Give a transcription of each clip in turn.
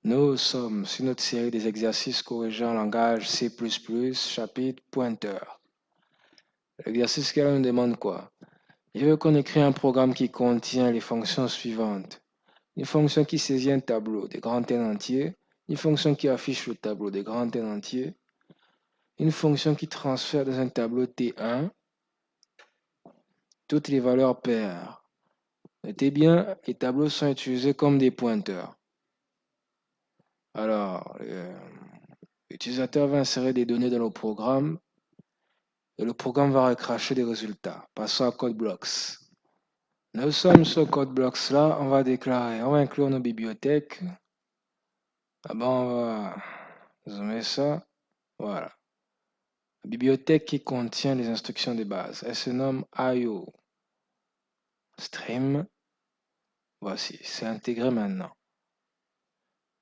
Nous sommes sur notre série des exercices corrigés en langage C++, chapitre pointeur. L'exercice qu'elle nous demande quoi? Il veut qu'on écrit un programme qui contient les fonctions suivantes. Une fonction qui saisit un tableau de grand N entier, une fonction qui affiche le tableau de grand N entier, une fonction qui transfère dans un tableau T1 toutes les valeurs paires. Notez bien, les tableaux sont utilisés comme des pointeurs. Alors, l'utilisateur va insérer des données dans le programme et le programme va recracher des résultats. Passons à code blocks. Nous sommes sur code blocks là, on va inclure nos bibliothèques. D'abord, on va zoomer ça. Voilà. La bibliothèque qui contient les instructions de base. Elle se nomme IO. Stream. Voici, c'est intégré maintenant.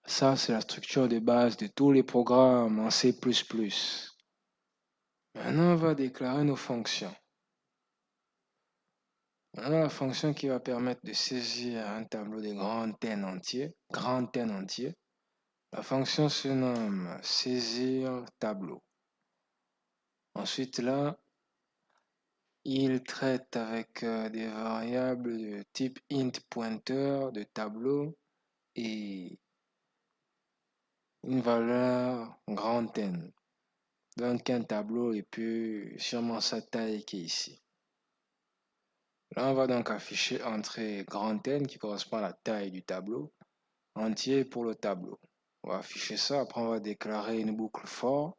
Ça, c'est la structure de base de tous les programmes en C++. Maintenant, on va déclarer nos fonctions. Maintenant, la fonction qui va permettre de saisir un tableau de grand N entier. La fonction se nomme saisir tableau. Ensuite, là, il traite avec des variables de type int pointeur de tableau et une valeur grand N. Donc, un tableau et puis sûrement sa taille qui est ici. Là, on va donc afficher entrée grand N qui correspond à la taille du tableau, entier pour le tableau. On va afficher ça, après on va déclarer une boucle for.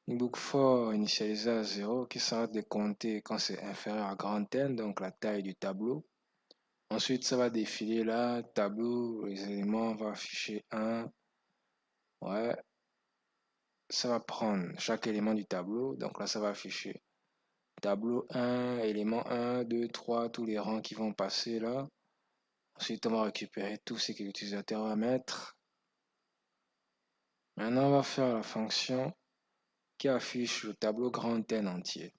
Une boucle for initialisée à 0 qui s'arrête de compter quand c'est inférieur à grand N, donc la taille du tableau. Ensuite, ça va défiler là, tableau, les éléments, on va afficher 1. Ouais, ça va prendre chaque élément du tableau, donc là ça va afficher tableau 1, élément 1, 2, 3, tous les rangs qui vont passer là. Ensuite, on va récupérer tout ce que l'utilisateur va mettre. Maintenant, on va faire la fonction qui affiche le tableau grand N entier.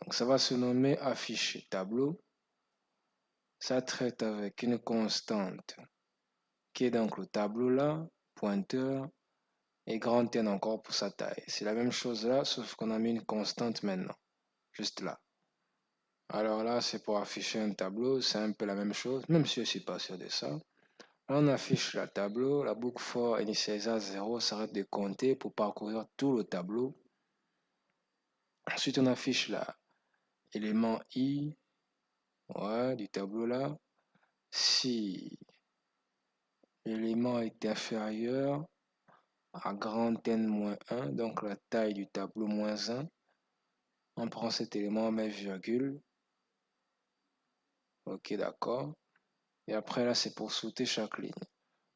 Donc, ça va se nommer afficher tableau. Ça traite avec une constante qui est donc le tableau là, pointeur, et grand N encore pour sa taille. C'est la même chose là, sauf qu'on a mis une constante maintenant, juste là. Alors là, c'est pour afficher un tableau, c'est un peu la même chose, même si je ne suis pas sûr de ça. Là, on affiche le tableau, la boucle for initialisée à 0 s'arrête de compter pour parcourir tout le tableau. Ensuite, on affiche l'élément i, ouais, du tableau là. Si l'élément est inférieur à grand N-1, donc la taille du tableau -1, on prend cet élément, on met virgule. Ok, d'accord. Et après là, c'est pour sauter chaque ligne.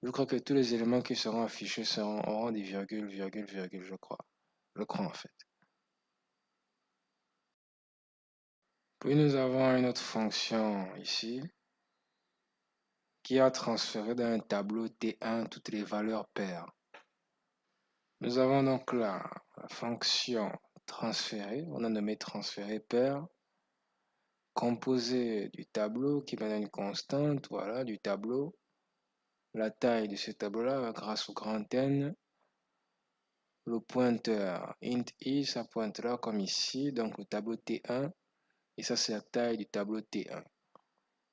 Je crois que tous les éléments qui seront affichés auront des virgules, virgules, virgules, je crois. Je crois en fait. Puis nous avons une autre fonction ici qui a transféré dans un tableau T1 toutes les valeurs paires. Nous avons donc là la fonction transférer, on a nommé transférer paire, composée du tableau qui va donner une constante, voilà, du tableau, la taille de ce tableau-là grâce au grand N, le pointeur int i, ça pointe là comme ici, donc le tableau T1, et ça c'est la taille du tableau T1.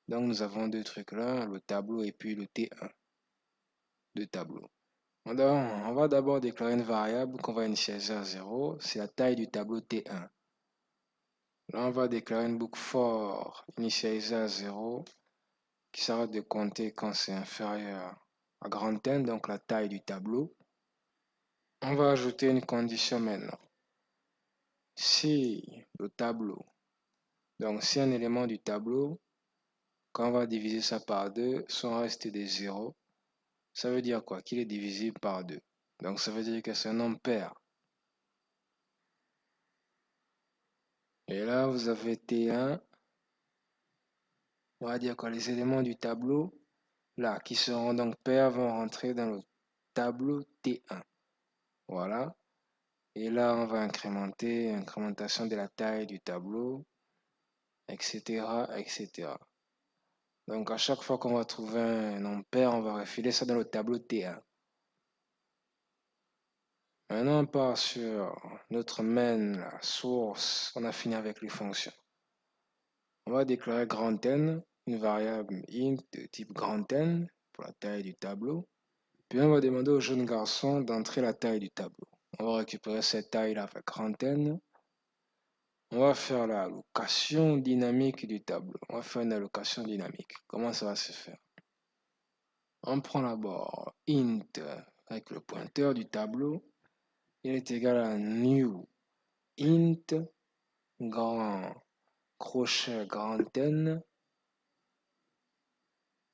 Donc nous avons deux trucs là, le tableau et puis le T1, deux tableaux. On va d'abord déclarer une variable qu'on va initialiser à 0, c'est la taille du tableau T1. Là, on va déclarer une boucle for initialisée à 0 qui s'arrête de compter quand c'est inférieur à grand N, donc la taille du tableau. On va ajouter une condition maintenant. Si le tableau, donc si un élément du tableau, quand on va diviser ça par 2, son reste de 0, ça veut dire quoi? Qu'il est divisible par 2. Donc ça veut dire que c'est un nombre pair. Et là, vous avez T1. On va dire que les éléments du tableau, là, qui seront donc pairs, vont rentrer dans le tableau T1. Voilà. Et là, on va incrémenter, incrémentation de la taille du tableau, etc., etc. Donc, à chaque fois qu'on va trouver un nom pair, on va refiler ça dans le tableau T1. Maintenant, on part sur notre main, la source. On a fini avec les fonctions. On va déclarer grand N, une variable int de type grand N pour la taille du tableau. Puis on va demander au jeune garçon d'entrer la taille du tableau. On va récupérer cette taille-là avec grand N. On va faire la allocation dynamique du tableau. On va faire une allocation dynamique. Comment ça va se faire? On prend d'abord int avec le pointeur du tableau. Il est égal à new int grand crochet grand N.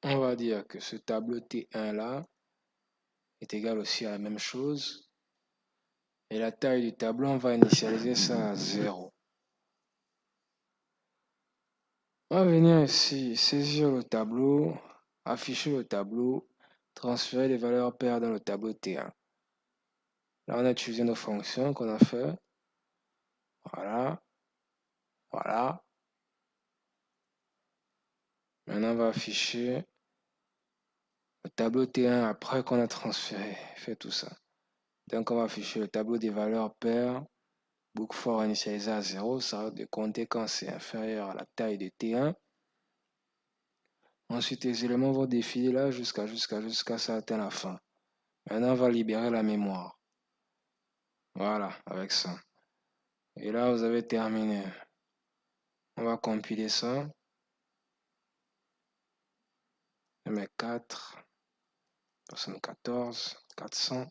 On va dire que ce tableau T1 là est égal aussi à la même chose. Et la taille du tableau, on va initialiser ça à 0. On va venir ici, saisir le tableau, afficher le tableau, transférer les valeurs paires dans le tableau T1. Là, on a utilisé nos fonctions qu'on a fait. Voilà. Voilà. Maintenant, on va afficher le tableau T1 après qu'on a transféré, fait tout ça. Donc, on va afficher le tableau des valeurs paires. Book for initialisé à 0, ça va de compter quand c'est inférieur à la taille de T1. Ensuite, les éléments vont défiler là jusqu'à ça atteint la fin. Maintenant, on va libérer la mémoire. Voilà, avec ça. Et là, vous avez terminé. On va compiler ça. Je mets 4, 74, 400,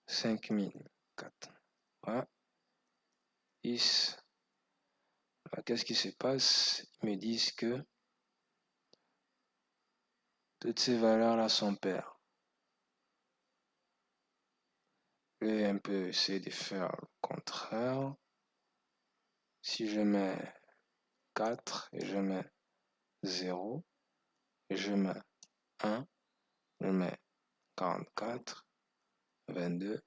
5000, 4. Voilà. 10. Qu'est-ce qui se passe? Ils me disent que toutes ces valeurs-là sont paires. Je vais un peu essayer de faire le contraire. Si je mets 4 et je mets 0 et je mets 1, je mets 44, 22.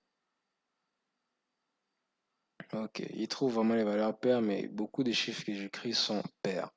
Ok, il trouve vraiment les valeurs paires, mais beaucoup de chiffres que j'écris sont pairs.